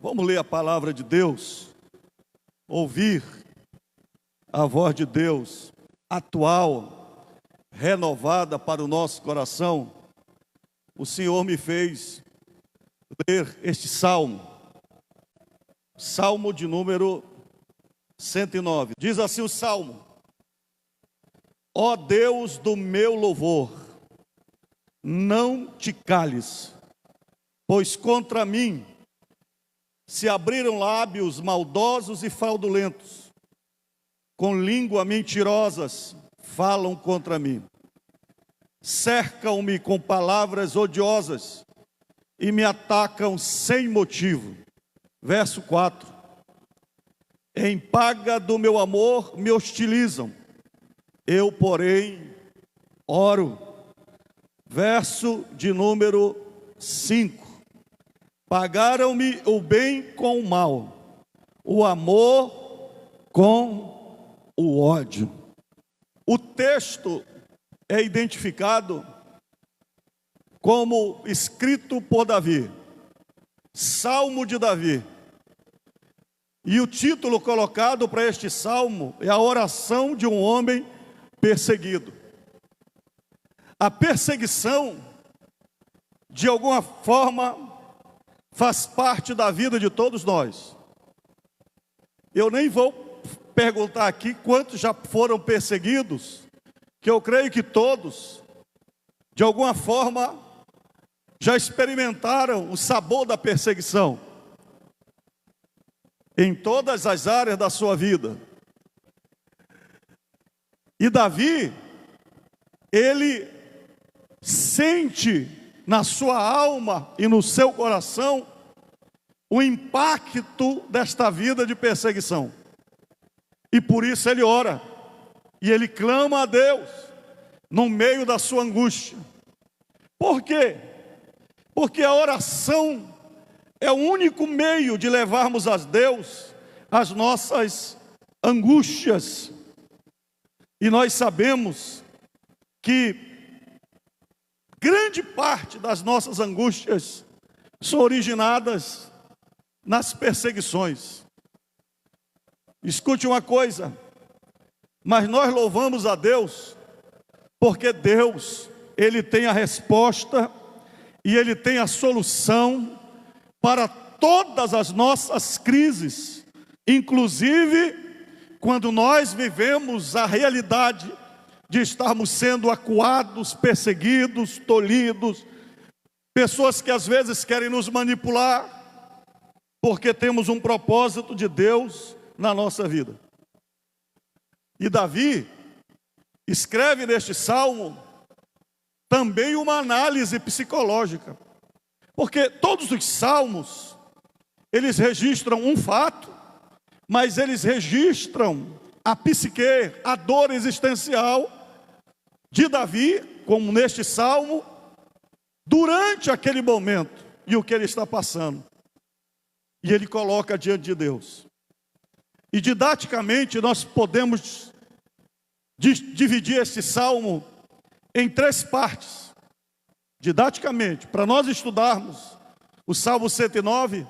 Vamos ler a palavra de Deus, ouvir a voz de Deus atual, renovada para o nosso coração. O Senhor me fez ler este salmo, salmo de número 109. Diz assim o salmo: ó Deus do meu louvor, não te cales, pois contra mim se abriram lábios maldosos e fraudulentos, com língua mentirosas falam contra mim. Cercam-me com palavras odiosas e me atacam sem motivo. Verso 4. Em paga do meu amor me hostilizam, eu, porém, oro. Verso de número 5. Pagaram-me o bem com o mal, o amor com o ódio. O texto é identificado como escrito por Davi, Salmo de Davi. E o título colocado para este salmo é a oração de um homem perseguido. A perseguição, de alguma forma, faz parte da vida de todos nós. Eu nem vou perguntar aqui quantos já foram perseguidos, que eu creio que todos, de alguma forma, já experimentaram o sabor da perseguição, em todas as áreas da sua vida. E Davi, ele sente na sua alma e no seu coração o impacto desta vida de perseguição. E por isso ele ora, e ele clama a Deus no meio da sua angústia. Por quê? Porque a oração é o único meio de levarmos a Deus as nossas angústias. E nós sabemos que grande parte das nossas angústias são originadas nas perseguições. Escute uma coisa, mas nós louvamos a Deus, porque Deus, Ele tem a resposta e Ele tem a solução para todas as nossas crises, inclusive quando nós vivemos a realidade de estarmos sendo acuados, perseguidos, tolhidos, pessoas que às vezes querem nos manipular, porque temos um propósito de Deus na nossa vida. E Davi escreve neste salmo também uma análise psicológica, porque todos os salmos, eles registram um fato, mas eles registram a psique, a dor existencial de Davi, como neste salmo, durante aquele momento e o que ele está passando. E ele coloca diante de Deus. E didaticamente nós podemos dividir este salmo em 3 partes. Didaticamente, para nós estudarmos o Salmo 109,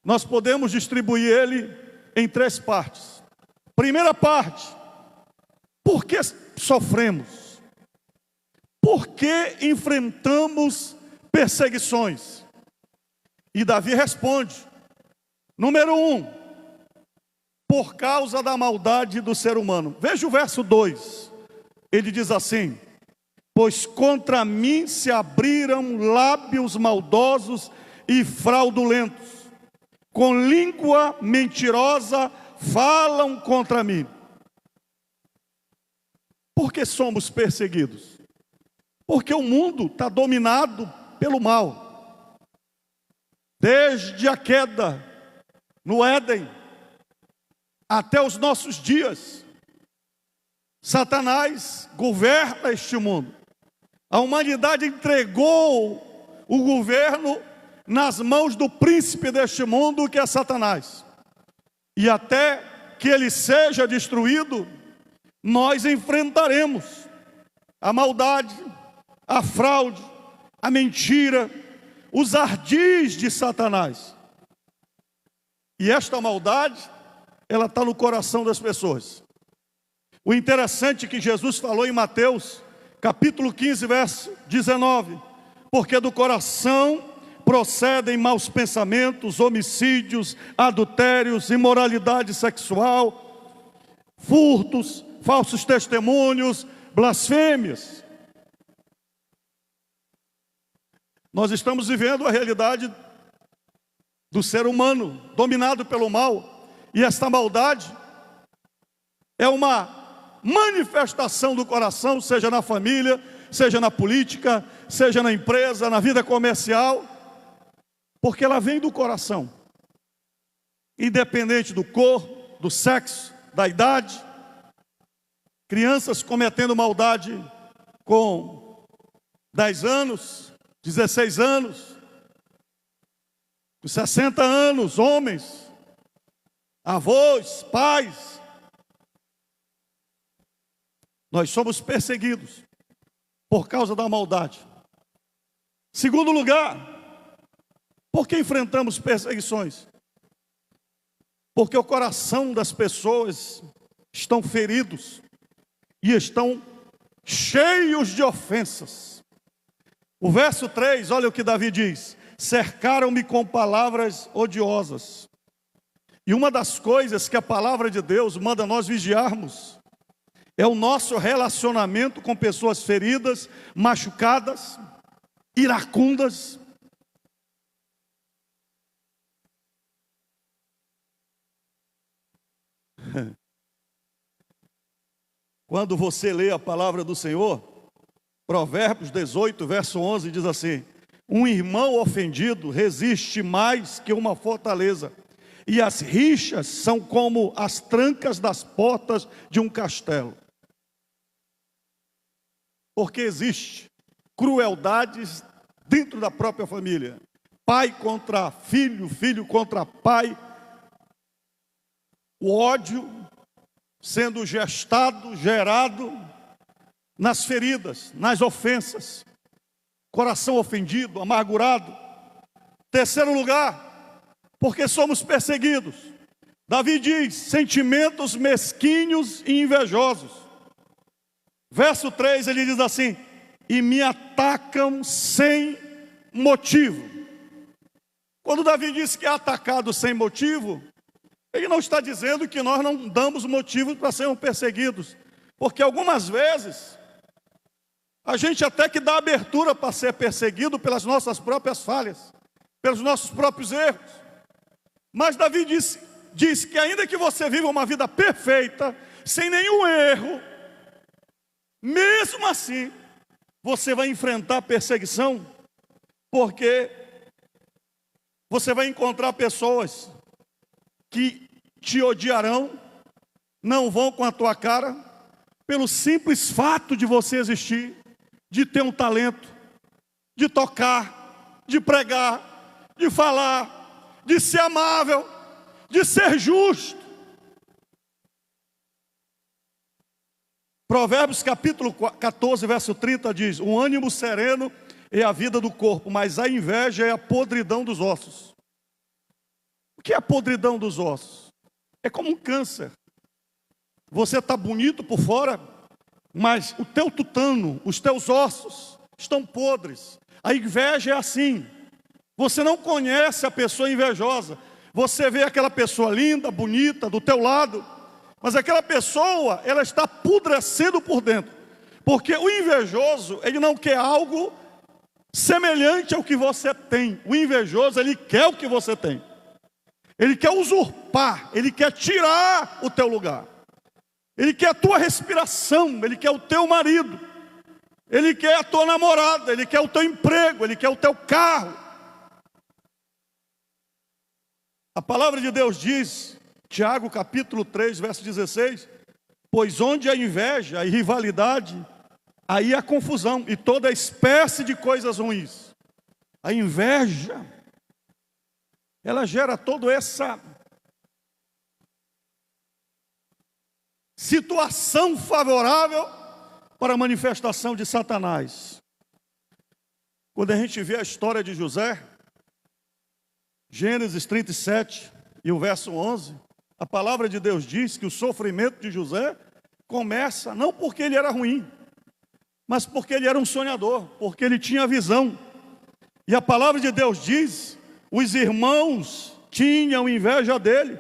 nós podemos distribuir ele em 3 partes. Primeira parte: por que sofremos? Por que enfrentamos perseguições? E Davi responde: número 1, por causa da maldade do ser humano. Veja o verso 2, ele diz assim: pois contra mim se abriram lábios maldosos e fraudulentos, com língua mentirosa falam contra mim. Por que somos perseguidos? Porque o mundo está dominado pelo mal. Desde a queda no Éden até os nossos dias, Satanás governa este mundo. A humanidade entregou o governo nas mãos do príncipe deste mundo, que é Satanás. E até que ele seja destruído, nós enfrentaremos a maldade, a fraude, a mentira, os ardis de Satanás. E esta maldade, ela está no coração das pessoas. O interessante é que Jesus falou em Mateus, capítulo 15, verso 19. Porque do coração procedem maus pensamentos, homicídios, adultérios, imoralidade sexual, furtos, falsos testemunhos, blasfêmias. Nós estamos vivendo a realidade do ser humano dominado pelo mal, e esta maldade é uma manifestação do coração, seja na família, seja na política, seja na empresa, na vida comercial, porque ela vem do coração, independente do cor, do sexo, da idade. Crianças cometendo maldade com 10 anos, 16 anos, com 60 anos, homens, avós, pais. Nós somos perseguidos por causa da maldade. Segundo lugar, por que enfrentamos perseguições? Porque o coração das pessoas estão feridos e estão cheios de ofensas. O verso 3, olha o que Davi diz: cercaram-me com palavras odiosas. E uma das coisas que a palavra de Deus manda nós vigiarmos é o nosso relacionamento com pessoas feridas, machucadas, iracundas. Quando você lê a palavra do Senhor, Provérbios 18, verso 11, diz assim: um irmão ofendido resiste mais que uma fortaleza, e as rixas são como as trancas das portas de um castelo. Porque existe crueldades dentro da própria família. Pai contra filho, filho contra pai. O ódio sendo gestado, gerado nas feridas, nas ofensas. Coração ofendido, amargurado. Terceiro lugar, porque somos perseguidos. Davi diz: sentimentos mesquinhos e invejosos. Verso 3, ele diz assim: e me atacam sem motivo. Quando Davi diz que é atacado sem motivo, ele não está dizendo que nós não damos motivos para sermos perseguidos, porque algumas vezes a gente até que dá abertura para ser perseguido pelas nossas próprias falhas, pelos nossos próprios erros. Mas Davi diz que ainda que você viva uma vida perfeita, sem nenhum erro, mesmo assim, você vai enfrentar perseguição, porque você vai encontrar pessoas que te odiarão, não vão com a tua cara, pelo simples fato de você existir, de ter um talento, de tocar, de pregar, de falar, de ser amável, de ser justo. Provérbios capítulo 14, verso 30 diz: o ânimo sereno é a vida do corpo, mas a inveja é a podridão dos ossos. O que é a podridão dos ossos? É como um câncer. Você está bonito por fora, mas o teu tutano, os teus ossos estão podres. A inveja é assim. Você não conhece a pessoa invejosa. Você vê aquela pessoa linda, bonita, do teu lado, mas aquela pessoa, ela está apodrecendo por dentro. Porque o invejoso, ele não quer algo semelhante ao que você tem. O invejoso, ele quer o que você tem. Ele quer usurpar, ele quer tirar o teu lugar. Ele quer a tua respiração, ele quer o teu marido. Ele quer a tua namorada, ele quer o teu emprego, ele quer o teu carro. A palavra de Deus diz, Tiago capítulo 3, verso 16: pois onde há inveja e rivalidade, aí há confusão e toda espécie de coisas ruins. A inveja, ela gera toda essa situação favorável para a manifestação de Satanás. Quando a gente vê a história de José, Gênesis 37, e o verso 11, a palavra de Deus diz que o sofrimento de José começa não porque ele era ruim, mas porque ele era um sonhador, porque ele tinha visão. E a palavra de Deus diz, os irmãos tinham inveja dele,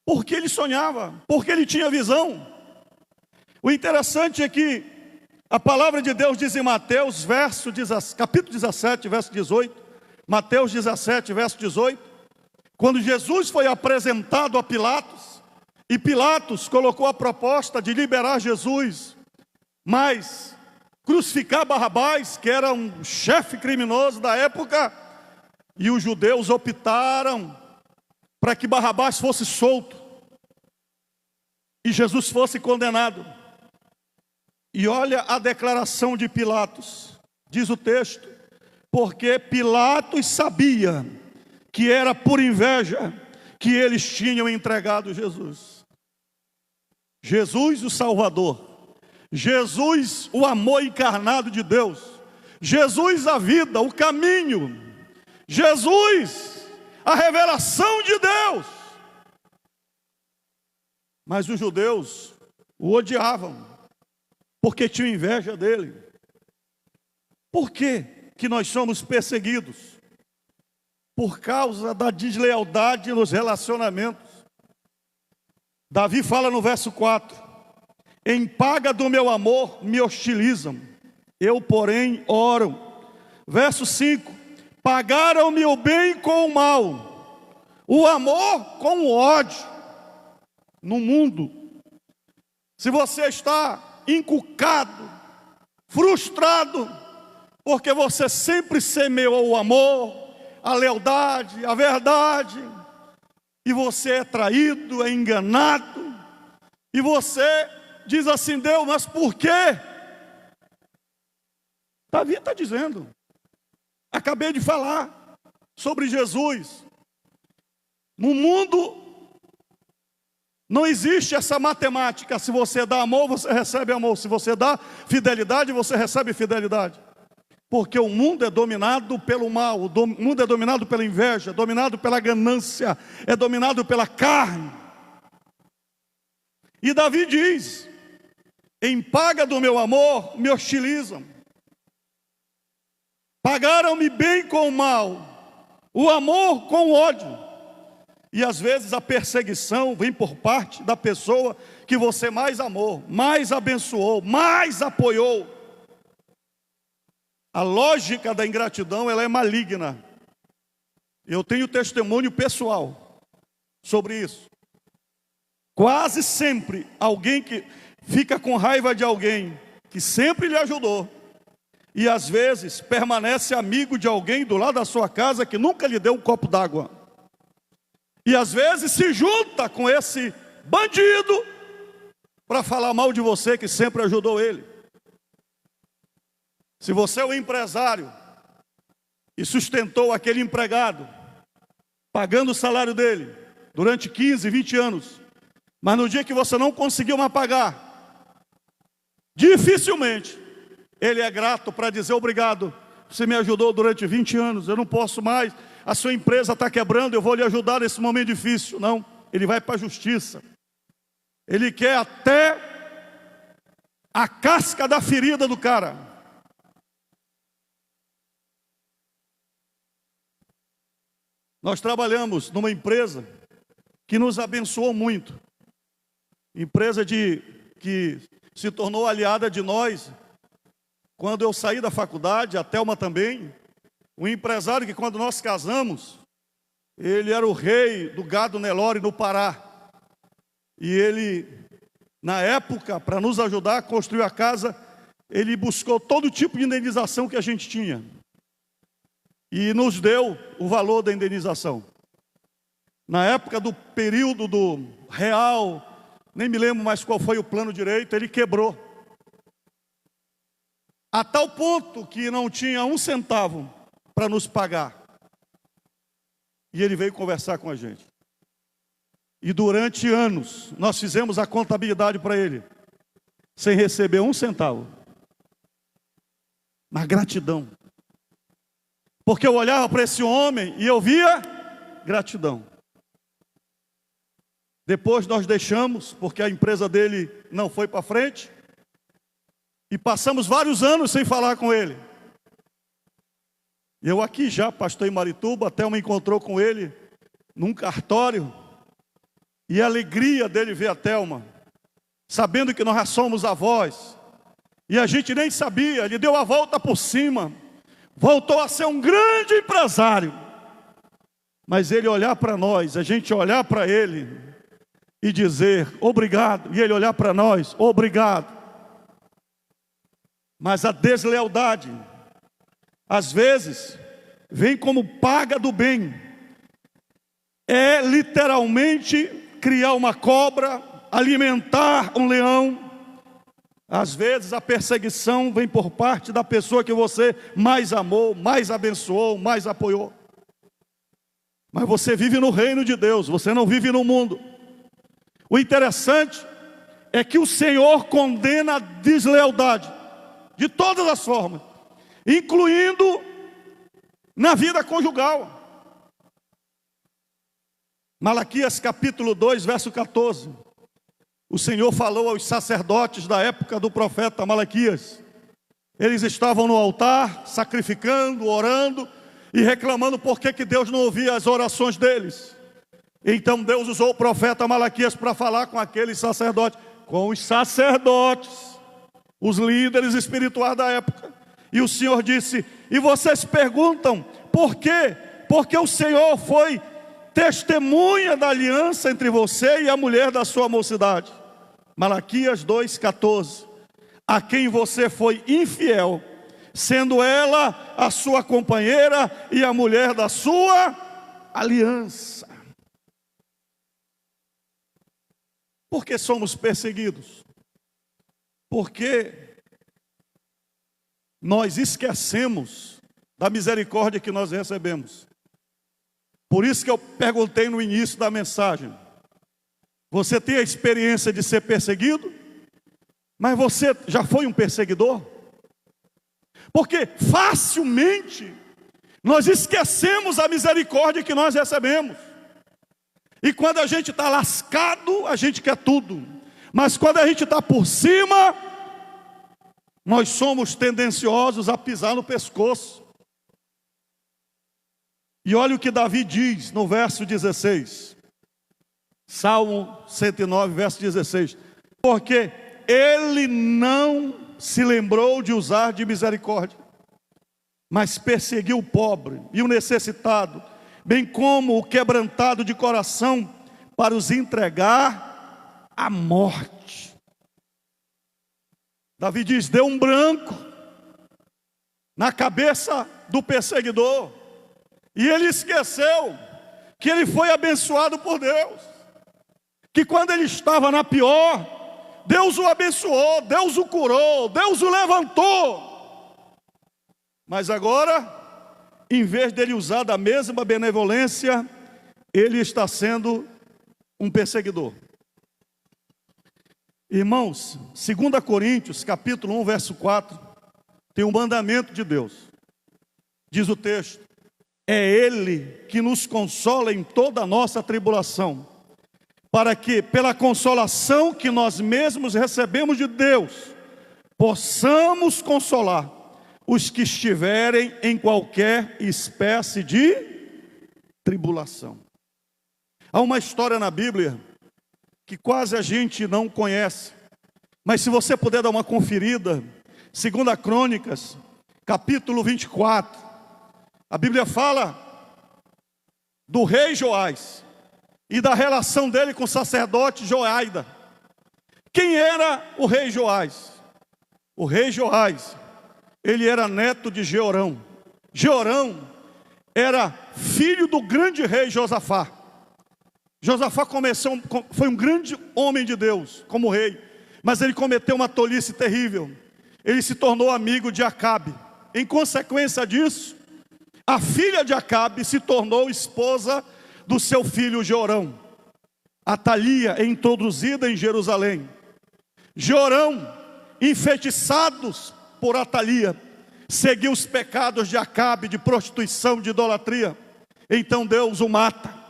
porque ele sonhava, porque ele tinha visão. O interessante é que a palavra de Deus diz em Mateus, capítulo 17, verso 18, Mateus 17, verso 18, quando Jesus foi apresentado a Pilatos, e Pilatos colocou a proposta de liberar Jesus, mas crucificar Barrabás, que era um chefe criminoso da época, e os judeus optaram para que Barrabás fosse solto, e Jesus fosse condenado. E olha a declaração de Pilatos, diz o texto, porque Pilatos sabia que era por inveja que eles tinham entregado Jesus. Jesus o Salvador, Jesus o amor encarnado de Deus, Jesus a vida, o caminho, Jesus a revelação de Deus. Mas os judeus o odiavam, porque tinham inveja dele. Por que que nós somos perseguidos? Por causa da deslealdade nos relacionamentos. Davi fala no verso 4, em paga do meu amor me hostilizam, eu porém oro. Verso 5, pagaram-me o bem com o mal, o amor com o ódio. No mundo, se você está encucado, frustrado, porque você sempre semeou o amor, a lealdade, a verdade, e você é traído, é enganado, e você diz assim, Deus, mas por quê? Davi está dizendo, acabei de falar sobre Jesus. No mundo não existe essa matemática, se você dá amor, você recebe amor, se você dá fidelidade, você recebe fidelidade. Porque o mundo é dominado pelo mal, o mundo é dominado pela inveja, é dominado pela ganância, é dominado pela carne. E Davi diz, em paga do meu amor me hostilizam, pagaram-me bem com o mal, o amor com o ódio. E às vezes a perseguição vem por parte da pessoa que você mais amou, mais abençoou, mais apoiou. A lógica da ingratidão, ela é maligna. Eu tenho testemunho pessoal sobre isso. Quase sempre alguém que fica com raiva de alguém que sempre lhe ajudou, e às vezes permanece amigo de alguém do lado da sua casa que nunca lhe deu um copo d'água. E às vezes se junta com esse bandido para falar mal de você que sempre ajudou ele. Se você é um empresário e sustentou aquele empregado, pagando o salário dele durante 15, 20 anos, mas no dia que você não conseguiu mais pagar, dificilmente ele é grato para dizer obrigado, você me ajudou durante 20 anos, eu não posso mais, a sua empresa está quebrando, eu vou lhe ajudar nesse momento difícil. Não, ele vai para a justiça. Ele quer até a casca da ferida do cara. Nós trabalhamos numa empresa que nos abençoou muito. Empresa que se tornou aliada de nós. Quando eu saí da faculdade, a Thelma também. Um empresário que quando nós casamos, ele era o rei do gado Nelore no Pará. E ele, na época, para nos ajudar a construir a casa, ele buscou todo tipo de indenização que a gente tinha. E nos deu o valor da indenização. Na época do período do real, nem me lembro mais qual foi o plano direito, ele quebrou. A tal ponto que não tinha um centavo para nos pagar. E ele veio conversar com a gente. E durante anos, nós fizemos a contabilidade para ele, sem receber um centavo. Na gratidão. Porque eu olhava para esse homem e eu via gratidão. Depois nós deixamos, porque a empresa dele não foi para frente. E passamos vários anos sem falar com ele. Eu aqui já, pastor em Marituba, até me encontrou com ele num cartório. E a alegria dele ver a Thelma, sabendo que nós já somos avós. E a gente nem sabia, ele deu a volta por cima. Voltou a ser um grande empresário. Mas ele olhar para nós, a gente olhar para ele e dizer obrigado. E ele olhar para nós, obrigado. Mas a deslealdade, às vezes, vem como paga do bem. É literalmente criar uma cobra, alimentar um leão. Às vezes a perseguição vem por parte da pessoa que você mais amou, mais abençoou, mais apoiou. Mas você vive no reino de Deus, você não vive no mundo. O interessante é que o Senhor condena a deslealdade de todas as formas, incluindo na vida conjugal. Malaquias capítulo 2, verso 14. O Senhor falou aos sacerdotes da época do profeta Malaquias. Eles estavam no altar, sacrificando, orando e reclamando por que Deus não ouvia as orações deles. Então Deus usou o profeta Malaquias para falar com aqueles sacerdotes, com os sacerdotes, os líderes espirituais da época. E o Senhor disse: e vocês perguntam, por quê? Porque o Senhor foi testemunha da aliança entre você e a mulher da sua mocidade. Malaquias 2,14. A quem você foi infiel, sendo ela a sua companheira e a mulher da sua aliança. Por que somos perseguidos? Porque nós esquecemos da misericórdia que nós recebemos. Por isso que eu perguntei no início da mensagem: você tem a experiência de ser perseguido? Mas você já foi um perseguidor? Porque facilmente nós esquecemos a misericórdia que nós recebemos. E quando a gente está lascado, a gente quer tudo. Mas quando a gente está por cima, nós somos tendenciosos a pisar no pescoço. E olha o que Davi diz no verso 16. Salmo 109, verso 16. Porque ele não se lembrou de usar de misericórdia, mas perseguiu o pobre e o necessitado, bem como o quebrantado de coração, para os entregar à morte. Davi diz: deu um branco na cabeça do perseguidor, e ele esqueceu que ele foi abençoado por Deus, que quando ele estava na pior, Deus o abençoou, Deus o curou, Deus o levantou. Mas agora, em vez dele usar da mesma benevolência, ele está sendo um perseguidor. Irmãos, 2 Coríntios, capítulo 1, verso 4, tem um mandamento de Deus. Diz o texto: é Ele que nos consola em toda a nossa tribulação, para que, pela consolação que nós mesmos recebemos de Deus, possamos consolar os que estiverem em qualquer espécie de tribulação. Há uma história na Bíblia que quase a gente não conhece, mas se você puder dar uma conferida, 2 Crônicas, capítulo 24, a Bíblia fala do rei Joás e da relação dele com o sacerdote Joiada. Quem era o rei Joás? O rei Joás, ele era neto de Jeorão. Jeorão era filho do grande rei Josafá. Josafá foi um grande homem de Deus como rei, mas ele cometeu uma tolice terrível. Ele se tornou amigo de Acabe. Em consequência disso, a filha de Acabe se tornou esposa do seu filho Jeorão. Atalia é introduzida em Jerusalém. Jeorão, enfeitiçados por Atalia, seguiu os pecados de Acabe, de prostituição, de idolatria. Então Deus o mata.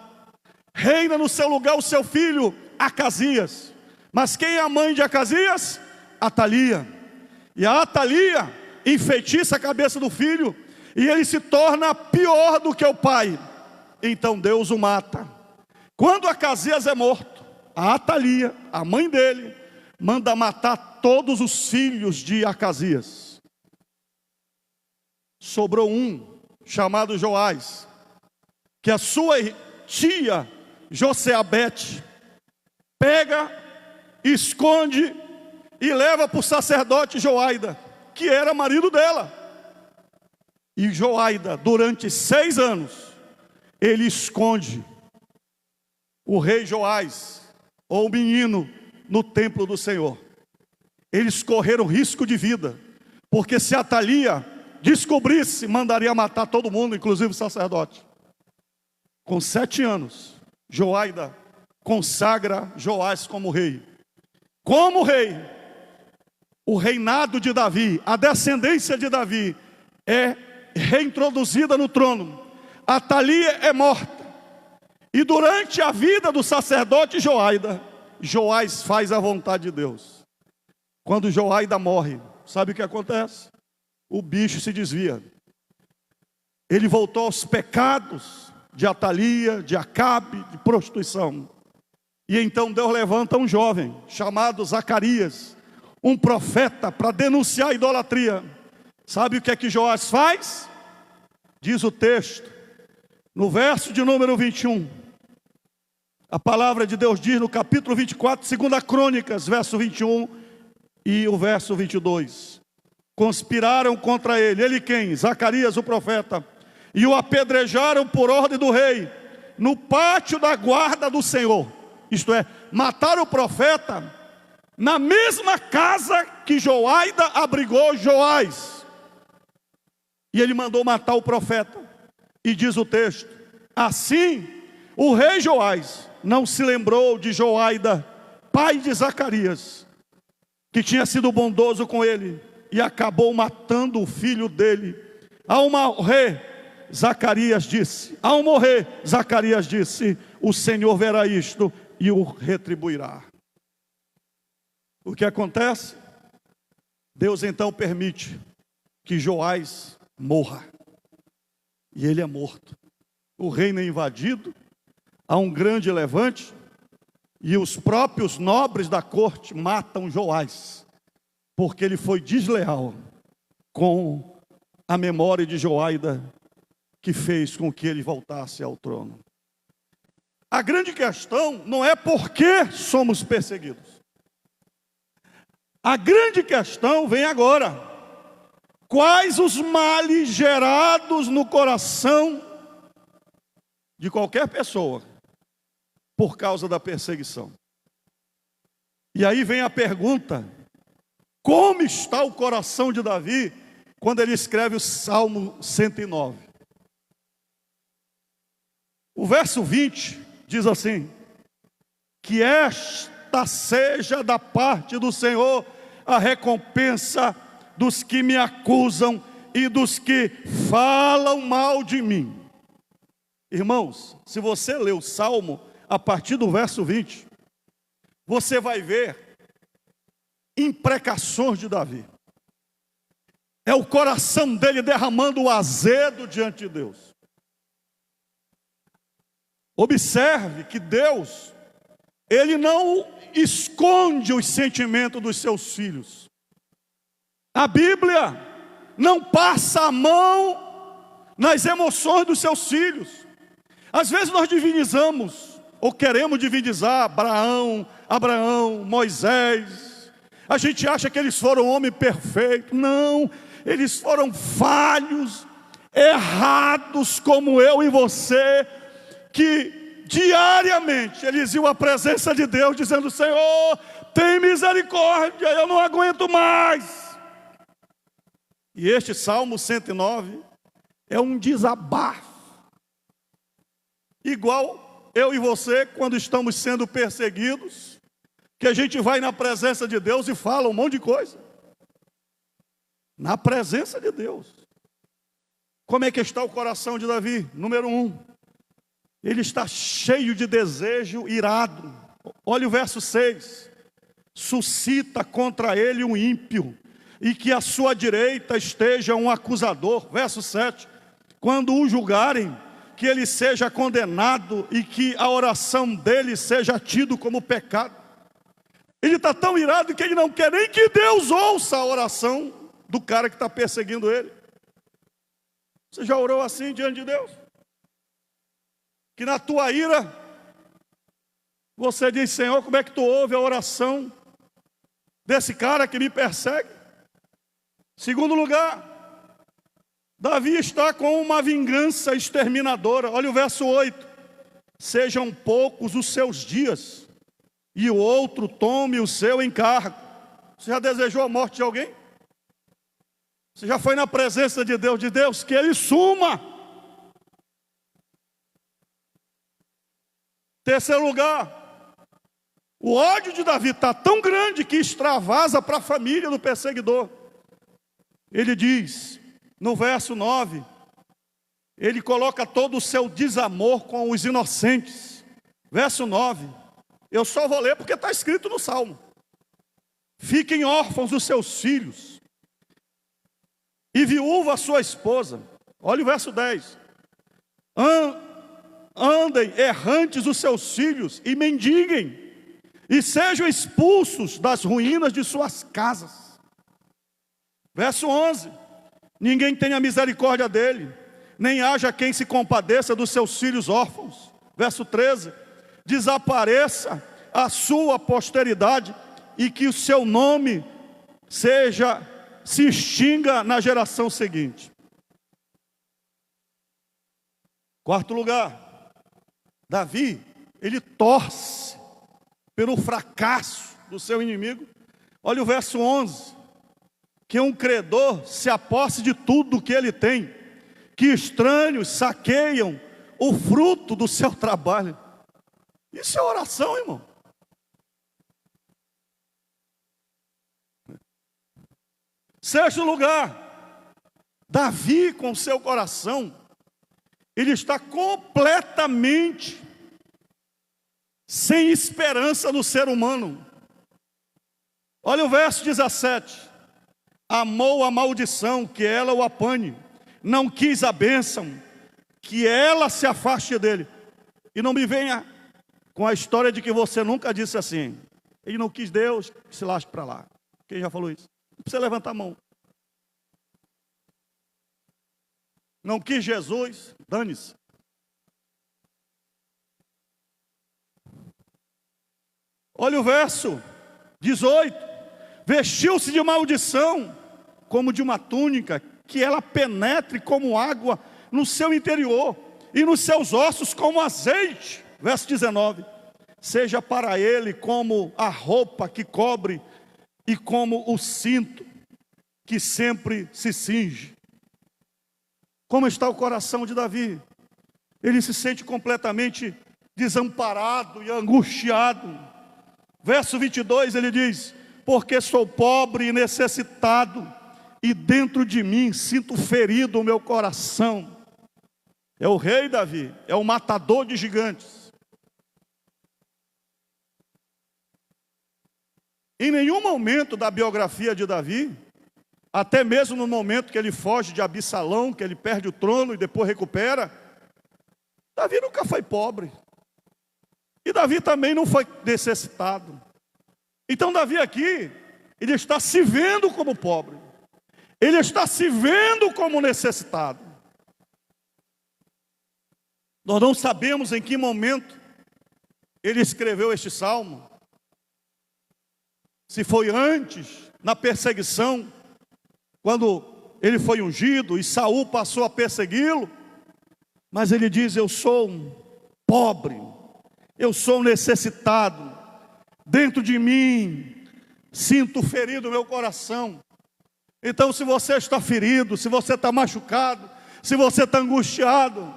Reina no seu lugar o seu filho Acasias. Mas quem é a mãe de Acasias? Atalia. E a Atalia enfeitiça a cabeça do filho, e ele se torna pior do que o pai. Então Deus o mata. Quando Acasias é morto, a Atalia, a mãe dele, manda matar todos os filhos de Acasias. Sobrou um, chamado Joás, que a sua tia Josabete pega, esconde e leva para o sacerdote Joaida, que era marido dela. E Joaida, durante 6 anos, ele esconde o rei Joás, ou o menino, no templo do Senhor. Eles correram risco de vida, porque se Atalia descobrisse, mandaria matar todo mundo, inclusive o sacerdote. Com 7 anos, Joaida consagra Joás como rei. Como rei, o reinado de Davi, a descendência de Davi, é reintroduzida no trono. Atalia é morta. E durante a vida do sacerdote Joaida, Joás faz a vontade de Deus. Quando Joaida morre, sabe o que acontece? O bicho se desvia. Ele voltou aos pecados de Atalia, de Acabe, de prostituição. E então Deus levanta um jovem chamado Zacarias, um profeta, para denunciar a idolatria. Sabe o que é que Joás faz? Diz o texto, no verso de número 21. A palavra de Deus diz no capítulo 24, 2 Crônicas, verso 21 e o verso 22. Conspiraram contra ele. Ele quem? Zacarias, o profeta. E o apedrejaram por ordem do rei, no pátio da guarda do Senhor. Isto é, mataram o profeta na mesma casa que Joaida abrigou Joás. E ele mandou matar o profeta. E diz o texto, assim o rei Joás não se lembrou de Joaida, pai de Zacarias, que tinha sido bondoso com ele, e acabou matando o filho dele. Ao morrer, Zacarias disse, o Senhor verá isto e o retribuirá. O que acontece? Deus então permite que Joás morra. E ele é morto. O reino é invadido, há um grande levante, e os próprios nobres da corte matam Joás, porque ele foi desleal com a memória de Joaida, que fez com que ele voltasse ao trono. A grande questão não é por que somos perseguidos. A grande questão vem agora. Quais os males gerados no coração de qualquer pessoa por causa da perseguição? E aí vem a pergunta: como está o coração de Davi quando ele escreve o Salmo 109? O verso 20 diz assim: que esta seja da parte do Senhor a recompensa dos que me acusam e dos que falam mal de mim. Irmãos, se você ler o Salmo a partir do verso 20, você vai ver imprecações de Davi. É o coração dele derramando o azedo diante de Deus. Observe que Deus, ele não esconde os sentimentos dos seus filhos. A Bíblia não passa a mão nas emoções dos seus filhos. Às vezes nós divinizamos, ou queremos divinizar Abraão, Moisés. A gente acha que eles foram homens perfeitos. Não, eles foram falhos, errados como eu e você, que diariamente eles iam à presença de Deus dizendo: Senhor, tem misericórdia, eu não aguento mais. E este Salmo 109 é um desabafo, igual eu e você quando estamos sendo perseguidos, que a gente vai na presença de Deus e fala um monte de coisa. Na presença de Deus. Como é que está o coração de Davi? Número 1, ele está cheio de desejo irado. Olha o verso 6. Suscita contra ele um ímpio, e que à sua direita esteja um acusador. Verso 7. Quando o julgarem, que ele seja condenado e que a oração dele seja tido como pecado. Ele está tão irado que ele não quer nem que Deus ouça a oração do cara que está perseguindo ele. Você já orou assim diante de Deus? Que na tua ira, você diz: Senhor, como é que tu ouve a oração desse cara que me persegue? Segundo lugar, Davi está com uma vingança exterminadora. Olha o verso 8. Sejam poucos os seus dias, e o outro tome o seu encargo. Você já desejou a morte de alguém? Você já foi na presença de Deus, que ele suma. Terceiro lugar, o ódio de Davi está tão grande que extravasa para a família do perseguidor. Ele diz, no verso 9, ele coloca todo o seu desamor com os inocentes. Verso 9, eu só vou ler porque está escrito no Salmo. Fiquem órfãos os seus filhos, e viúva a sua esposa. Olha o verso 10. Andem errantes os seus filhos e mendiguem, e sejam expulsos das ruínas de suas casas. Verso 11. Ninguém tenha misericórdia dele, nem haja quem se compadeça dos seus filhos órfãos. Verso 13. Desapareça a sua posteridade, e que o seu nome se extinga na geração seguinte. Quarto lugar, Davi, ele torce pelo fracasso do seu inimigo. Olha o verso 11. Que um credor se aposse de tudo que ele tem, que estranhos saqueiam o fruto do seu trabalho. Isso é oração, irmão. Sexto lugar, Davi, com seu coração, ele está completamente sem esperança no ser humano. Olha o verso 17. Amou a maldição, que ela o apanhe. Não quis a bênção, que ela se afaste dele. E não me venha com a história de que você nunca disse assim: ele não quis Deus, que se lasque para lá. Quem já falou isso? Não precisa levantar a mão. Não quis Jesus, dane-se. Olha o verso 18. Vestiu-se de maldição, como de uma túnica, que ela penetre como água no seu interior, e nos seus ossos como azeite. Verso 19. Seja para ele como a roupa que cobre, e como o cinto que sempre se cinge. Como está o coração de Davi? Ele se sente completamente desamparado e angustiado. Verso 22 ele diz: porque sou pobre e necessitado, e dentro de mim sinto ferido o meu coração. É o rei Davi, é o matador de gigantes. Em nenhum momento da biografia de Davi, até mesmo no momento que ele foge de Absalão, que ele perde o trono e depois recupera, Davi nunca foi pobre. E Davi também não foi necessitado. Então Davi aqui, ele está se vendo como pobre. Ele está se vendo como necessitado. Nós não sabemos em que momento ele escreveu este salmo. Se foi antes, na perseguição, quando ele foi ungido e Saul passou a persegui-lo. Mas ele diz: eu sou um pobre, eu sou um necessitado. Dentro de mim sinto ferido o meu coração. Então, se você está ferido, se você está machucado, se você está angustiado,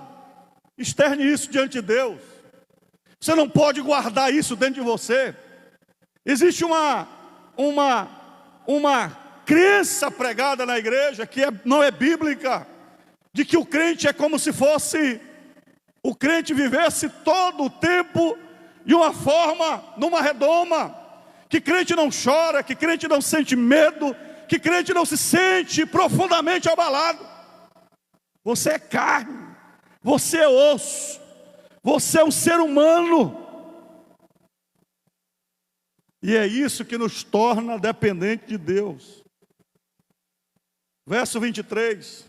externe isso diante de Deus. Você não pode guardar isso dentro de você. Existe uma crença pregada na igreja que não é bíblica, de que o crente é como se fosse, o crente vivesse todo o tempo de uma forma, numa redoma, que crente não chora, que crente não sente medo, que crente não se sente profundamente abalado. Você é carne, você é osso, você é um ser humano. E é isso que nos torna dependentes de Deus. Verso 23,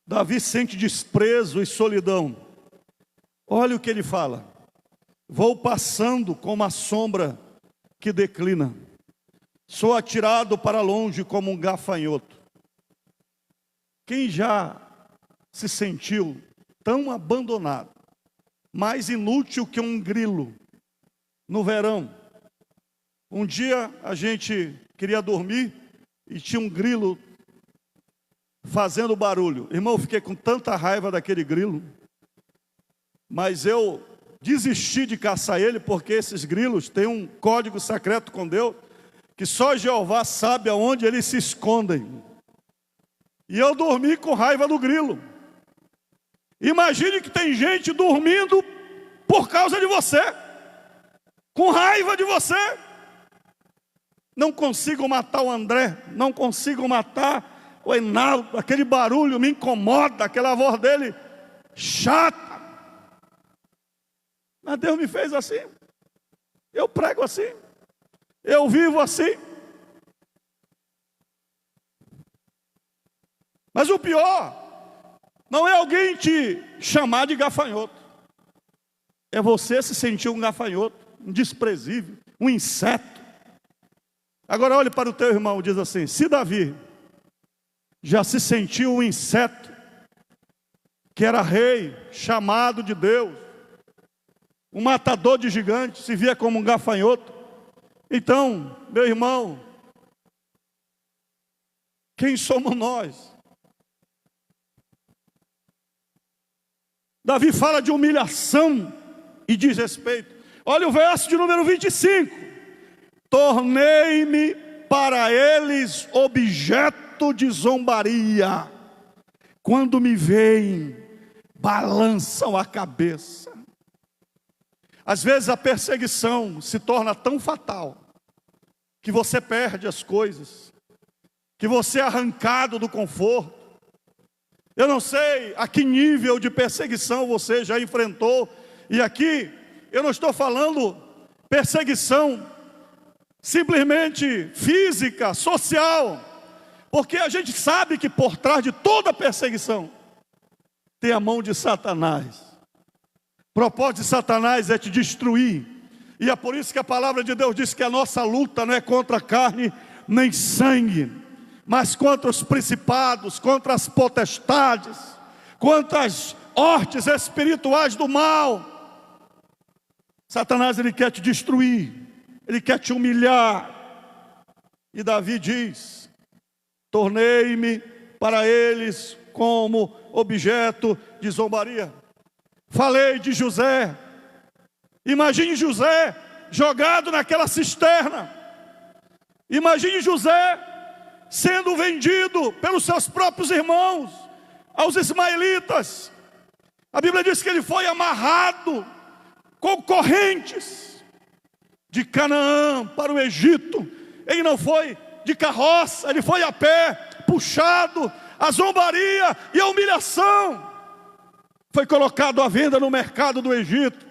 Davi sente desprezo e solidão. Olha o que ele fala: vou passando como a sombra que declina, sou atirado para longe como um gafanhoto. Quem já se sentiu tão abandonado, mais inútil que um grilo no verão? Um dia a gente queria dormir e tinha um grilo fazendo barulho. Irmão, eu fiquei com tanta raiva daquele grilo, mas eu desisti de caçar ele, porque esses grilos têm um código secreto com Deus, que só Jeová sabe aonde eles se escondem. E eu dormi com raiva do grilo. Imagine que tem gente dormindo por causa de você, com raiva de você. Não consigo matar o André, não consigo matar o Enaldo, aquele barulho me incomoda, aquela voz dele chata. Mas Deus me fez assim, eu prego assim, eu vivo assim. Mas o pior não é alguém te chamar de gafanhoto, é você se sentir um gafanhoto, um desprezível, um inseto. Agora olhe para o teu irmão e diz assim: se Davi já se sentiu um inseto, que era rei, chamado de Deus, um matador de gigantes, se via como um gafanhoto, então, meu irmão, quem somos nós? Davi fala de humilhação e desrespeito. Olha o verso de número 25. Tornei-me para eles objeto de zombaria. Quando me veem, balançam a cabeça. Às vezes a perseguição se torna tão fatal que você perde as coisas, que você é arrancado do conforto. Eu não sei a que nível de perseguição você já enfrentou. E aqui eu não estou falando perseguição simplesmente física, social, porque a gente sabe que por trás de toda perseguição tem a mão de Satanás. O propósito de Satanás é te destruir, e é por isso que a palavra de Deus diz que a nossa luta não é contra carne nem sangue, mas contra os principados, contra as potestades, contra as hostes espirituais do mal. Satanás, ele quer te destruir, ele quer te humilhar. E Davi diz: tornei-me para eles como objeto de zombaria. Falei de José. Imagine José jogado naquela cisterna. Imagine José sendo vendido pelos seus próprios irmãos aos ismaelitas. A Bíblia diz que ele foi amarrado com correntes de Canaã para o Egito. Ele não foi de carroça, ele foi a pé, puxado. A zombaria e a humilhação. Foi colocado à venda no mercado do Egito,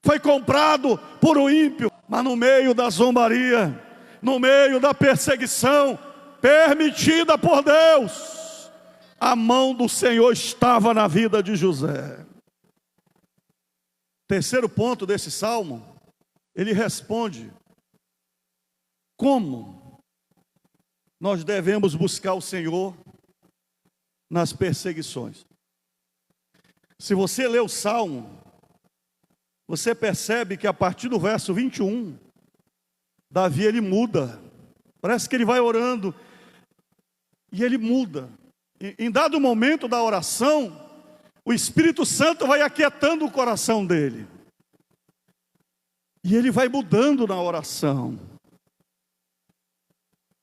foi comprado por um ímpio. Mas no meio da zombaria, no meio da perseguição permitida por Deus, a mão do Senhor estava na vida de José. Terceiro ponto desse salmo, ele responde como nós devemos buscar o Senhor nas perseguições. Se você lê o salmo, você percebe que a partir do verso 21, Davi ele muda. Parece que ele vai orando e ele muda. Em dado momento da oração, o Espírito Santo vai aquietando o coração dele. E ele vai mudando na oração.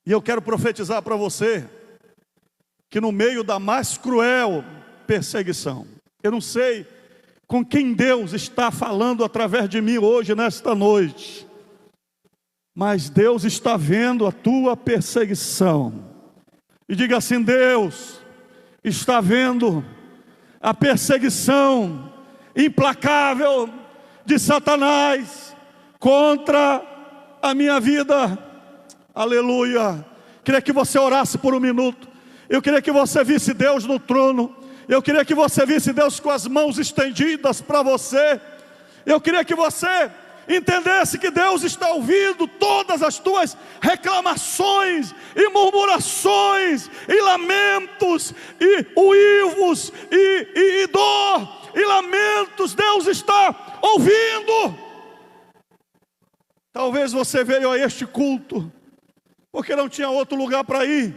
E eu quero profetizar para você que no meio da mais cruel perseguição, eu não sei com quem Deus está falando através de mim hoje, nesta noite. Mas Deus está vendo a tua perseguição. E diga assim: Deus está vendo a perseguição implacável de Satanás contra a minha vida. Aleluia. Queria que você orasse por um minuto. Eu queria que você visse Deus no trono. Eu queria que você visse Deus com as mãos estendidas para você. Eu queria que você entendesse que Deus está ouvindo todas as tuas reclamações e murmurações e lamentos e uivos e dor e lamentos. Deus está ouvindo. Talvez você veio a este culto porque não tinha outro lugar para ir.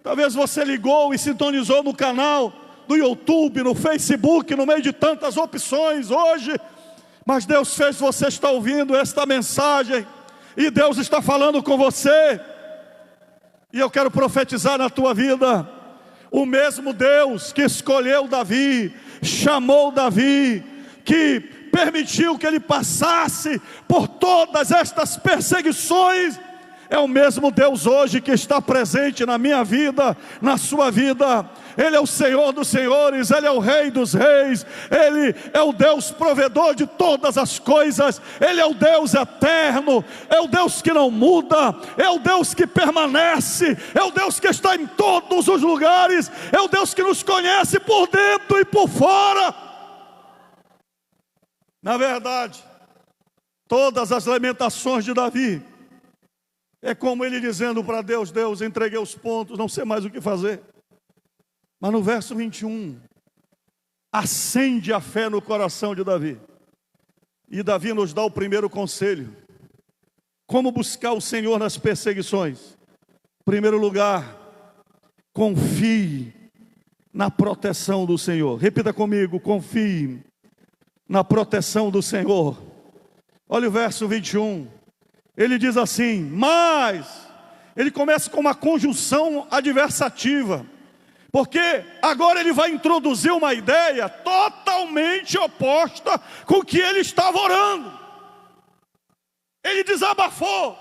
Talvez você ligou e sintonizou no canal do YouTube, no Facebook, no meio de tantas opções hoje. Mas Deus fez você estar ouvindo esta mensagem, e Deus está falando com você. E eu quero profetizar na tua vida: o mesmo Deus que escolheu Davi, chamou Davi, que permitiu que ele passasse por todas estas perseguições, é o mesmo Deus hoje que está presente na minha vida, na sua vida. Ele é o Senhor dos senhores, Ele é o Rei dos reis, Ele é o Deus provedor de todas as coisas, Ele é o Deus eterno, é o Deus que não muda, é o Deus que permanece, é o Deus que está em todos os lugares, é o Deus que nos conhece por dentro e por fora. Na verdade, todas as lamentações de Davi é como ele dizendo para Deus: Deus, entreguei os pontos, não sei mais o que fazer. Mas no verso 21, acende a fé no coração de Davi. E Davi nos dá o primeiro conselho: como buscar o Senhor nas perseguições. Em primeiro lugar, confie na proteção do Senhor. Repita comigo: confie na proteção do Senhor. Olha o verso 21. Ele diz assim, mas ele começa com uma conjunção adversativa, porque agora ele vai introduzir uma ideia totalmente oposta com o que ele estava orando. Ele desabafou,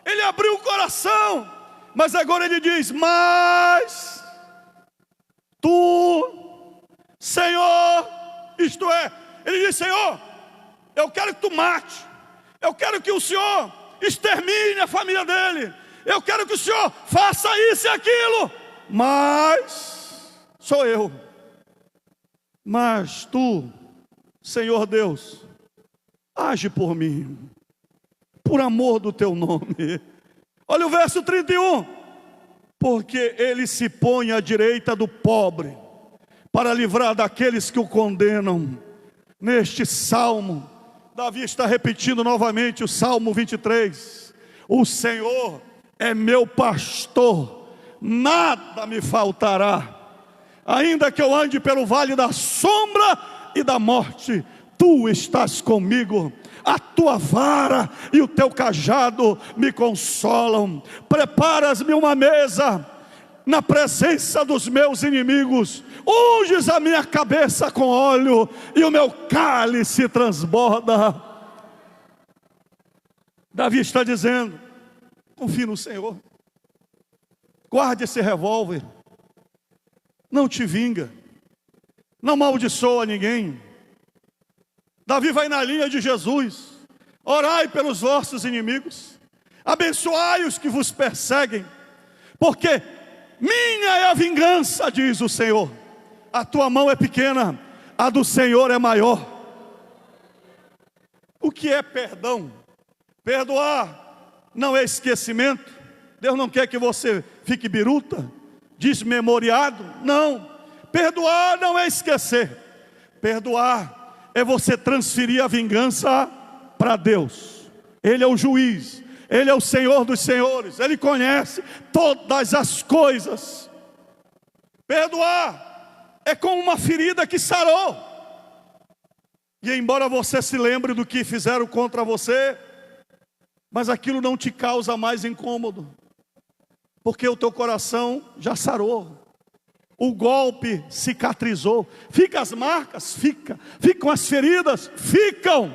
ele abriu o coração, mas agora ele diz: mas tu, Senhor, isto é, ele diz: Senhor, eu quero que tu mate, eu quero que o Senhor extermine a família dele, eu quero que o Senhor faça isso e aquilo, mas sou eu. Mas tu, Senhor Deus, age por mim, por amor do teu nome. Olha o verso 31. Porque ele se põe à direita do pobre, para livrar daqueles que o condenam. Neste salmo, Davi está repetindo novamente o Salmo 23. O Senhor é meu pastor, nada me faltará. Ainda que eu ande pelo vale da sombra e da morte, tu estás comigo. A tua vara e o teu cajado me consolam. Preparas-me uma mesa na presença dos meus inimigos. Unges a minha cabeça com óleo e o meu cálice transborda. Davi está dizendo: confie no Senhor. Guarde esse revólver. Não te vinga. Não amaldiçoa ninguém. Davi vai na linha de Jesus: orai pelos vossos inimigos, abençoai os que vos perseguem, porque minha é a vingança, diz o Senhor. A tua mão é pequena, a do Senhor é maior. O que é perdão? Perdoar não é esquecimento. Deus não quer que você fique biruta, desmemoriado. Não, perdoar não é esquecer. Perdoar é você transferir a vingança para Deus. Ele é o juiz, Ele é o Senhor dos senhores, Ele conhece todas as coisas. Perdoar é como uma ferida que sarou. E embora você se lembre do que fizeram contra você, mas aquilo não te causa mais incômodo, porque o teu coração já sarou. O golpe cicatrizou. Ficam as marcas? Ficam as feridas? Ficam.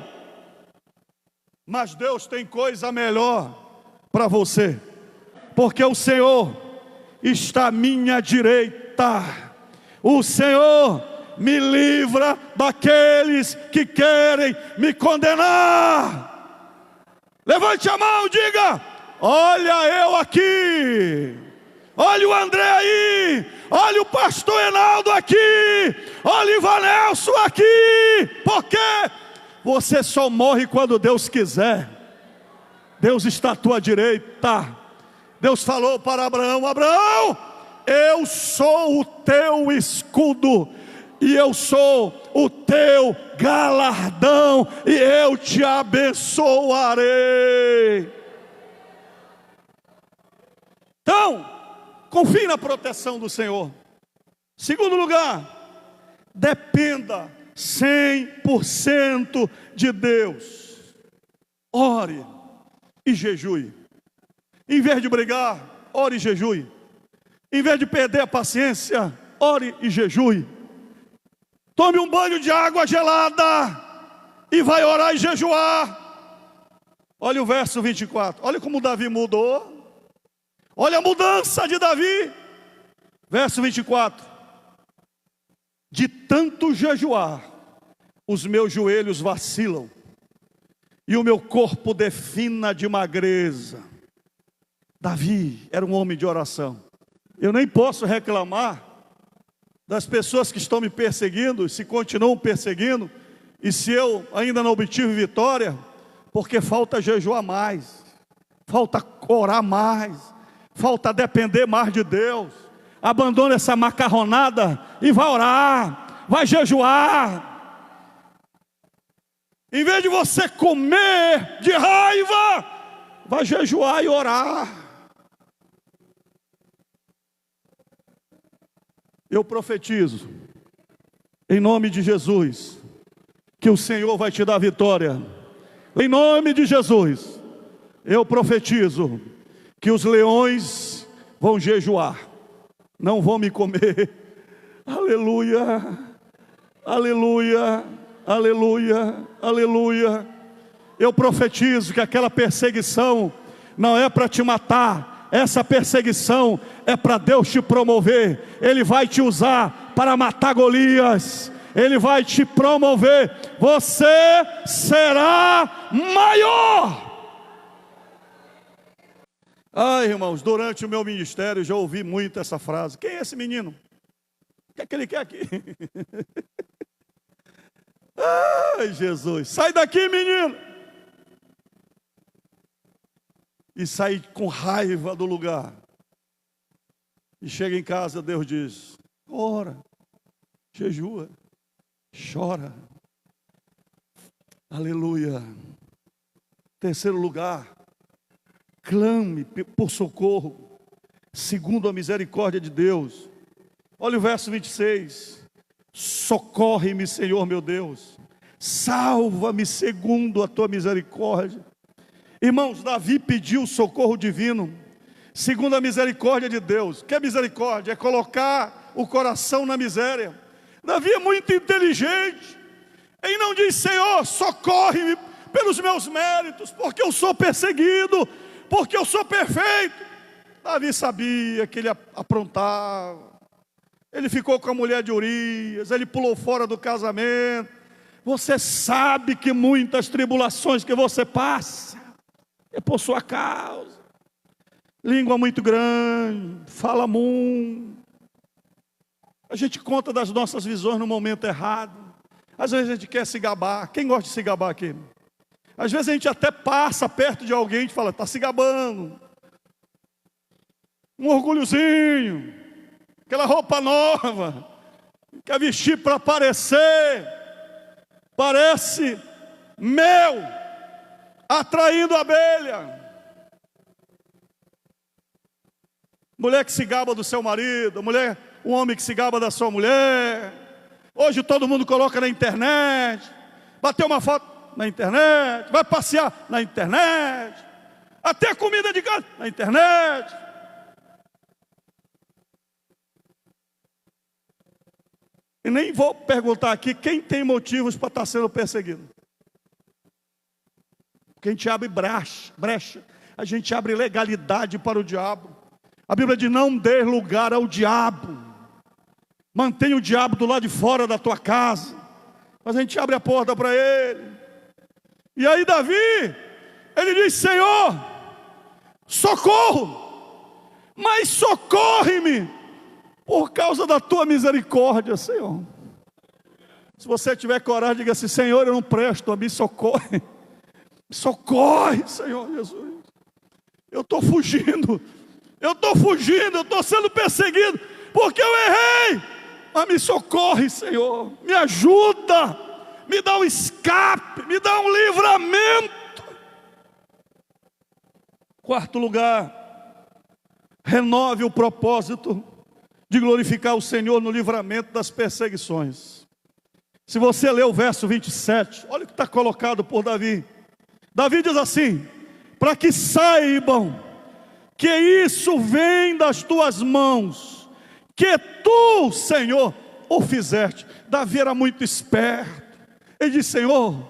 Mas Deus tem coisa melhor para você. Porque o Senhor está à minha direita. O Senhor me livra daqueles que querem me condenar. Levante a mão e diga: olha eu aqui. Olha o André aí. Olha o pastor Enaldo aqui. Olha o Ivanelson aqui. Por quê? Você só morre quando Deus quiser. Deus está à tua direita. Deus falou para Abraão: Abraão, eu sou o teu escudo, e eu sou o teu galardão, e eu te abençoarei. Então, confie na proteção do Senhor. Segundo lugar, dependa 100% de Deus. Ore e jejue. Em vez de brigar, ore e jejue. Em vez de perder a paciência, ore e jejue. Tome um banho de água gelada e vai orar e jejuar. Olha o verso 24. Olha como Davi mudou. Olha a mudança de Davi. Verso 24. De tanto jejuar, os meus joelhos vacilam, e o meu corpo defina de magreza. Davi era um homem de oração. Eu nem posso reclamar das pessoas que estão me perseguindo, se continuam perseguindo, e se eu ainda não obtive vitória, porque falta jejuar mais, falta orar mais, falta depender mais de Deus. Abandona essa macarronada e vai orar, vai jejuar. Em vez de você comer de raiva, vai jejuar e orar. Eu profetizo, em nome de Jesus, que o Senhor vai te dar vitória. Em nome de Jesus, eu profetizo que os leões vão jejuar, não vão me comer. Aleluia, aleluia, aleluia, aleluia. Eu profetizo que aquela perseguição não é para te matar. Essa perseguição é para Deus te promover. Ele vai te usar para matar Golias. Ele vai te promover. Você será maior. Ai, irmãos, durante o meu ministério já ouvi muito essa frase. Quem é esse menino? O que é que ele quer aqui? Ai, Jesus, sai daqui, menino. E sai com raiva do lugar. E chega em casa, Deus diz: ora, jejua, chora. Aleluia. Terceiro lugar, clame por socorro, segundo a misericórdia de Deus. Olha o verso 26. Socorre-me, Senhor meu Deus, salva-me segundo a tua misericórdia. Irmãos, Davi pediu socorro divino, segundo a misericórdia de Deus. Que é misericórdia? É colocar o coração na miséria. Davi é muito inteligente. Ele não diz: Senhor, socorre-me pelos meus méritos, porque eu sou perseguido, porque eu sou perfeito. Davi sabia que ele aprontava. Ele ficou com a mulher de Urias, ele pulou fora do casamento. Você sabe que muitas tribulações que você passa é por sua causa. Língua muito grande, fala muito. A gente conta das nossas visões no momento errado. Às vezes a gente quer se gabar. Quem gosta de se gabar aqui? Às vezes a gente até passa perto de alguém e fala: está se gabando. Um orgulhozinho, aquela roupa nova, quer vestir para aparecer, parece mel atraindo abelha. Mulher que se gaba do seu marido, um homem que se gaba da sua mulher. Hoje todo mundo coloca na internet, bateu uma foto na internet, vai passear na internet, até comida de casa na internet. E nem vou perguntar aqui quem tem motivos para estar sendo perseguido. Porque a gente abre brecha, a gente abre legalidade para o diabo. A Bíblia diz: não dê lugar ao diabo. Mantenha o diabo do lado de fora da tua casa. Mas a gente abre a porta para ele. E aí Davi, ele diz: Senhor, socorro, mas socorre-me por causa da tua misericórdia, Senhor. Se você tiver coragem, diga assim: Senhor, eu não presto, me socorre. Me socorre, Senhor Jesus. Eu estou fugindo, eu estou sendo perseguido, porque eu errei. Mas me socorre, Senhor, me ajuda, me dá um escape, me dá um livramento. Quarto lugar, renove o propósito de glorificar o Senhor no livramento das perseguições. Se você ler o verso 27, olha o que está colocado por Davi. Davi diz assim: para que saibam que isso vem das tuas mãos, que tu, Senhor, o fizeste. Davi era muito esperto. Ele disse: Senhor,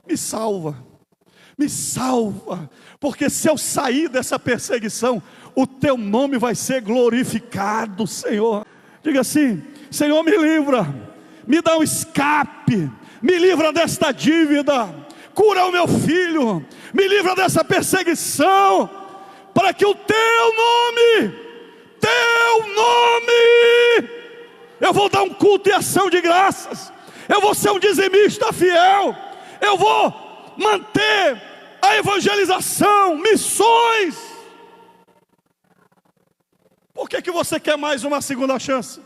me salva, porque se eu sair dessa perseguição, o teu nome vai ser glorificado, Senhor. Diga assim: Senhor, me livra, me dá um escape, me livra desta dívida, cura o meu filho, me livra dessa perseguição, para que o teu nome, eu vou dar um culto e ação de graças, eu vou ser um dizimista fiel, eu vou manter a evangelização, missões. Por que você quer mais uma segunda chance?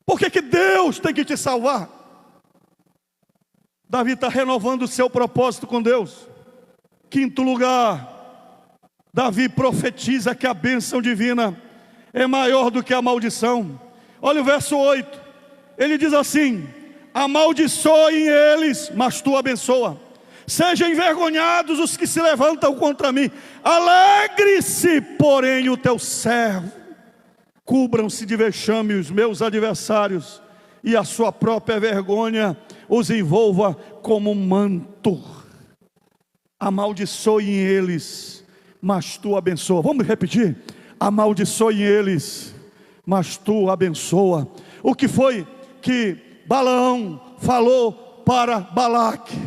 Por que Deus tem que te salvar? Davi está renovando o seu propósito com Deus. Quinto lugar, Davi profetiza que a bênção divina é maior do que a maldição. Olha o verso 8, ele diz assim: amaldiçoem eles, mas tu abençoa. Sejam envergonhados os que se levantam contra mim, alegre-se, porém, o teu servo. Cubram-se de vexame os meus adversários, e a sua própria vergonha os envolva como um manto. Amaldiçoem eles, mas tu abençoa. Vamos repetir: amaldiçoem eles, mas tu abençoa. O que foi que Balaão falou para Balaque?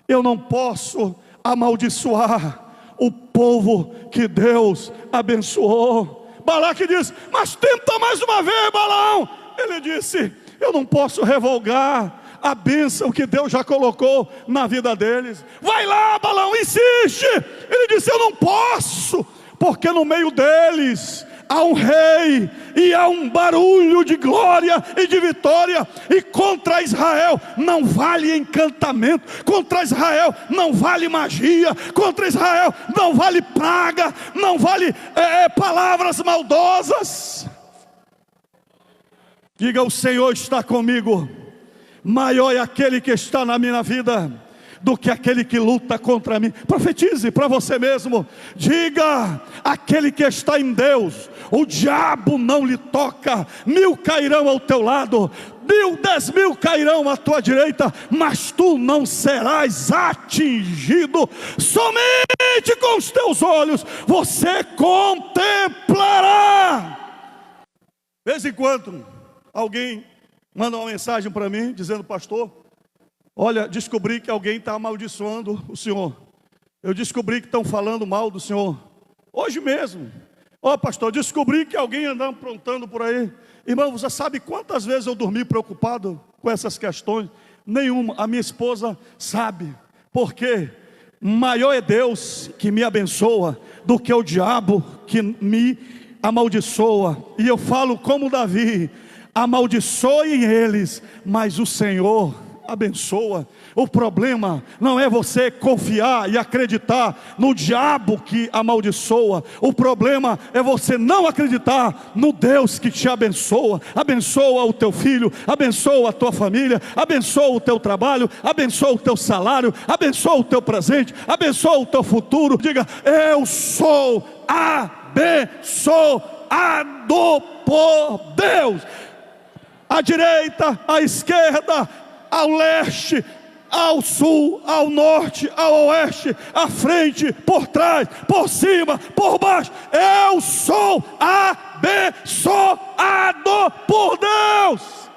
Eu não posso amaldiçoar o povo que Deus abençoou. Balaque diz: mas tenta mais uma vez, Balaão. Ele disse: eu não posso revogar a bênção que Deus já colocou na vida deles. Vai lá, Balaão, insiste. Ele disse: eu não posso, porque no meio deles há um rei, e há um barulho de glória e de vitória, e contra Israel não vale encantamento, contra Israel não vale magia, contra Israel não vale praga, não vale palavras maldosas. Diga: o Senhor está comigo, maior é aquele que está na minha vida do que aquele que luta contra mim. Profetize para você mesmo, diga: aquele que está em Deus, o diabo não lhe toca. 1000 cairão ao teu lado, 10.000 cairão à tua direita, mas tu não serás atingido. Somente com os teus olhos você contemplará. De vez em quando alguém manda uma mensagem para mim dizendo: pastor, olha, descobri que alguém está amaldiçoando o senhor. Eu descobri que estão falando mal do senhor. Hoje mesmo. Pastor, descobri que alguém anda aprontando por aí. Irmão, você sabe quantas vezes eu dormi preocupado com essas questões? Nenhuma. A minha esposa sabe. Porque maior é Deus que me abençoa do que o diabo que me amaldiçoa. E eu falo como Davi: amaldiçoem eles, mas o Senhor abençoa. O problema não é você confiar e acreditar no diabo que amaldiçoa. O problema é você não acreditar no Deus que te abençoa. Abençoa o teu filho, abençoa a tua família, abençoa o teu trabalho, abençoa o teu salário, abençoa o teu presente, abençoa o teu futuro. Diga: eu sou abençoado por Deus. à direita, à esquerda, ao leste, ao sul, ao norte, ao oeste, à frente, por trás, por cima, por baixo. Eu sou abençoado por Deus.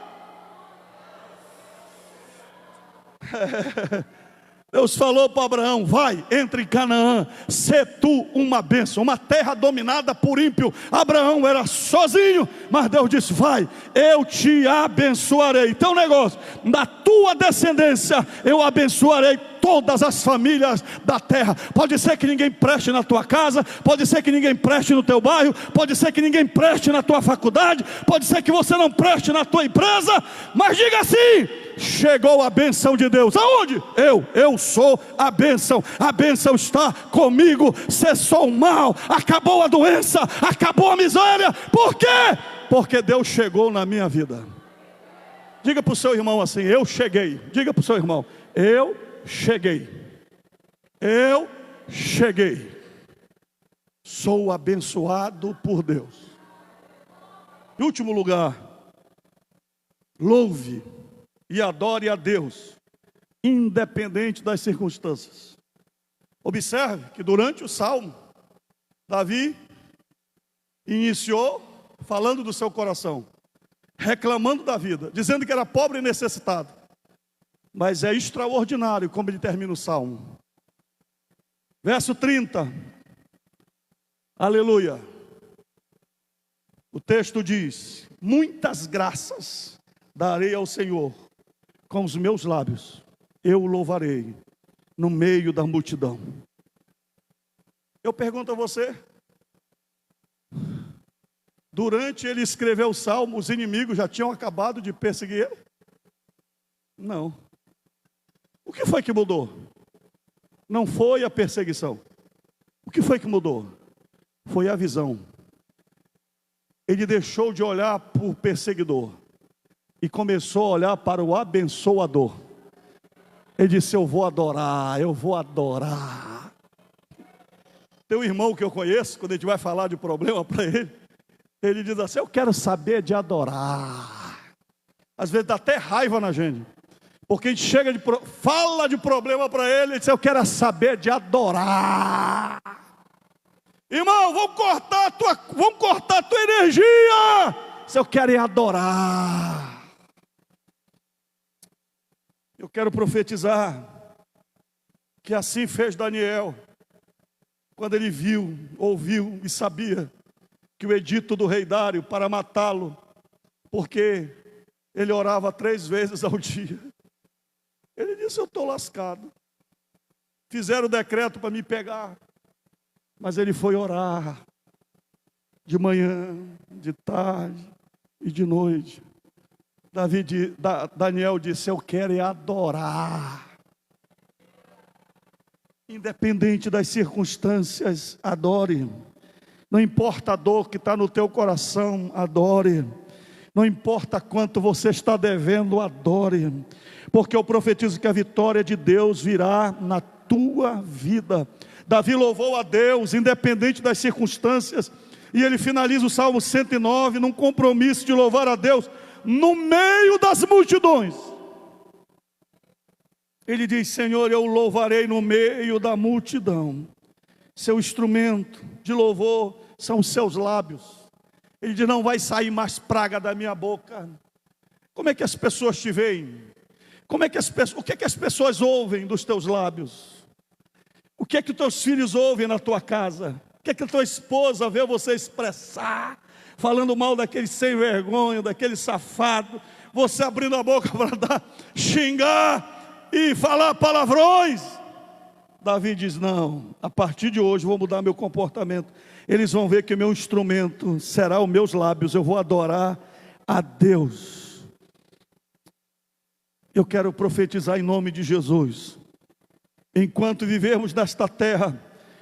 Deus falou para Abraão: vai, entra em Canaã, sê tu uma bênção, uma terra dominada por ímpio. Abraão era sozinho, mas Deus disse: vai, eu te abençoarei. Então, negócio, na tua descendência eu abençoarei todas as famílias da terra. Pode ser que ninguém preste na tua casa, pode ser que ninguém preste no teu bairro, pode ser que ninguém preste na tua faculdade, pode ser que você não preste na tua empresa, mas diga assim: chegou a bênção de Deus. Aonde? Eu sou a bênção está comigo. Cessou o mal, acabou a doença, acabou a miséria. Por quê? Porque Deus chegou na minha vida. Diga para o seu irmão assim: eu cheguei. Diga para o seu irmão: eu cheguei. Eu cheguei. Sou abençoado por Deus. Em último lugar, louve e adore a Deus, independente das circunstâncias. Observe que durante o salmo, Davi iniciou falando do seu coração, reclamando da vida, dizendo que era pobre e necessitado. Mas é extraordinário como ele termina o salmo. Verso 30. Aleluia. O texto diz: muitas graças darei ao Senhor, com os meus lábios eu o louvarei no meio da multidão. Eu pergunto a você: durante ele escrever o salmo, os inimigos já tinham acabado de perseguir ele? Não. O que foi que mudou? Não foi a perseguição. O que foi que mudou? Foi a visão. Ele deixou de olhar para o perseguidor e começou a olhar para o abençoador. Ele disse: eu vou adorar, eu vou adorar. Tem um irmão que eu conheço, quando a gente vai falar de problema para ele, ele diz assim: eu quero saber de adorar. Às vezes dá até raiva na gente, porque a gente chega fala de problema para ele, ele diz: eu quero saber de adorar. Irmão, vamos cortar a tua energia. Se eu quero é adorar. Eu quero profetizar que assim fez Daniel, quando ele viu, ouviu e sabia que o edito do rei Dário para matá-lo, porque ele orava 3 vezes ao dia. Ele disse: eu estou lascado. Fizeram o decreto para me pegar, mas ele foi orar de manhã, de tarde e de noite. Daniel disse: eu quero é adorar. Independente das circunstâncias, adore. Não importa a dor que está no teu coração, adore. Não importa quanto você está devendo, adore. Porque eu profetizo que a vitória de Deus virá na tua vida. Davi louvou a Deus, independente das circunstâncias. E ele finaliza o Salmo 109 num compromisso de louvar a Deus no meio das multidões. Ele diz: Senhor, eu louvarei no meio da multidão. Seu instrumento de louvor são os seus lábios. Ele diz: não vai sair mais praga da minha boca. Como é que as pessoas te veem? O que é que as pessoas ouvem dos teus lábios? O que é que teus filhos ouvem na tua casa? O que é que a tua esposa vê você expressar, falando mal daquele sem vergonha, daquele safado, você abrindo a boca para xingar e falar palavrões? Davi diz: não, a partir de hoje vou mudar meu comportamento. Eles vão ver que meu instrumento será os meus lábios, eu vou adorar a Deus. Eu quero profetizar em nome de Jesus. Enquanto vivermos nesta terra,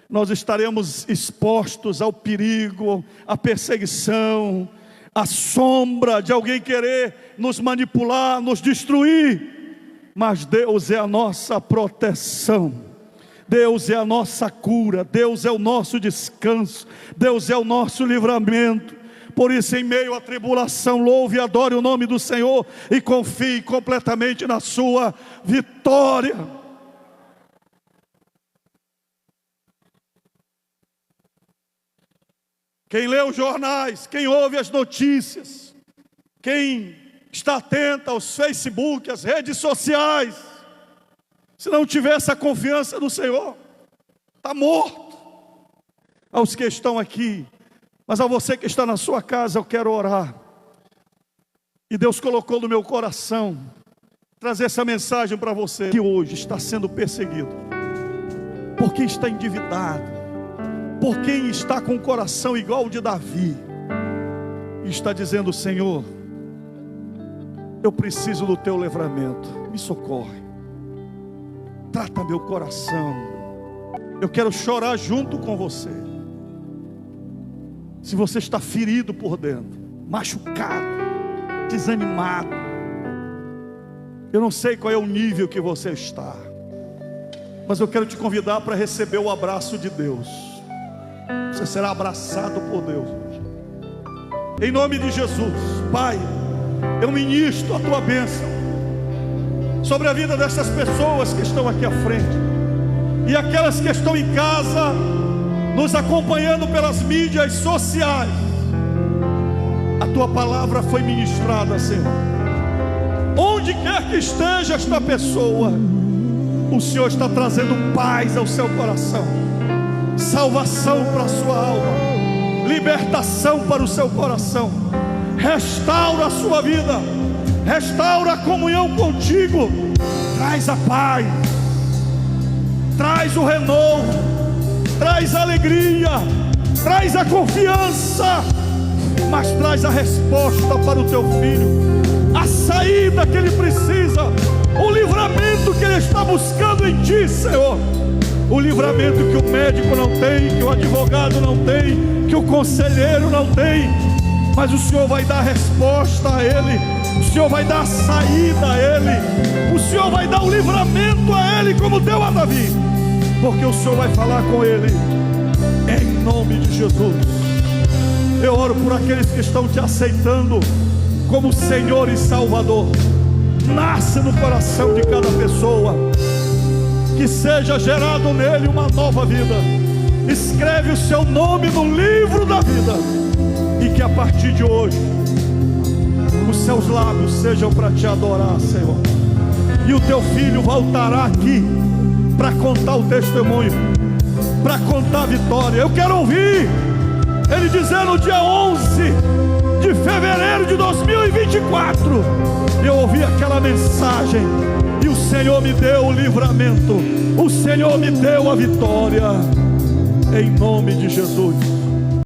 nós estaremos expostos ao perigo, à perseguição, à sombra de alguém querer nos manipular, nos destruir. Mas Deus é a nossa proteção, Deus é a nossa cura, Deus é o nosso descanso, Deus é o nosso livramento. Por isso, em meio à tribulação, louve e adore o nome do Senhor e confie completamente na sua vitória. Quem lê os jornais, quem ouve as notícias, quem está atento aos Facebook, às redes sociais, se não tiver essa confiança no Senhor, está morto. Aos que estão aqui, mas a você que está na sua casa, eu quero orar. E Deus colocou no meu coração trazer essa mensagem para você, que hoje está sendo perseguido, por quem está endividado, por quem está com o coração igual ao de Davi, e está dizendo: Senhor, eu preciso do teu livramento, me socorre, trata meu coração, eu quero chorar junto com você. Se você está ferido por dentro, machucado, desanimado, eu não sei qual é o nível que você está, mas eu quero te convidar para receber o abraço de Deus. Você será abraçado por Deus hoje, em nome de Jesus. Pai, eu ministro a tua bênção sobre a vida dessas pessoas que estão aqui à frente, e aquelas que estão em casa nos acompanhando pelas mídias sociais. A tua palavra foi ministrada, Senhor. Onde quer que esteja esta pessoa, o Senhor está trazendo paz ao seu coração, salvação para a sua alma, libertação para o seu coração. Restaura a sua vida, restaura a comunhão contigo, traz a paz, traz o renovo, traz a alegria, traz a confiança, mas traz a resposta para o teu filho, a saída que ele precisa, o livramento que ele está buscando em ti, Senhor. O livramento que o médico não tem, que o advogado não tem, que o conselheiro não tem, mas o Senhor vai dar a resposta a ele, o Senhor vai dar a saída a ele, o Senhor vai dar o livramento a ele, como deu a Davi, porque o Senhor vai falar com ele, em nome de Jesus. Eu oro por aqueles que estão te aceitando como Senhor e Salvador. Nasce no coração de cada pessoa, que seja gerado nele uma nova vida. Escreve o seu nome no livro da vida, e que a partir de hoje os seus lábios sejam para te adorar, Senhor. E o teu filho voltará aqui para contar o testemunho, para contar a vitória. Eu quero ouvir ele dizer no dia 11 de fevereiro de 2024, eu ouvi aquela mensagem, e o Senhor me deu o livramento, o Senhor me deu a vitória, em nome de Jesus.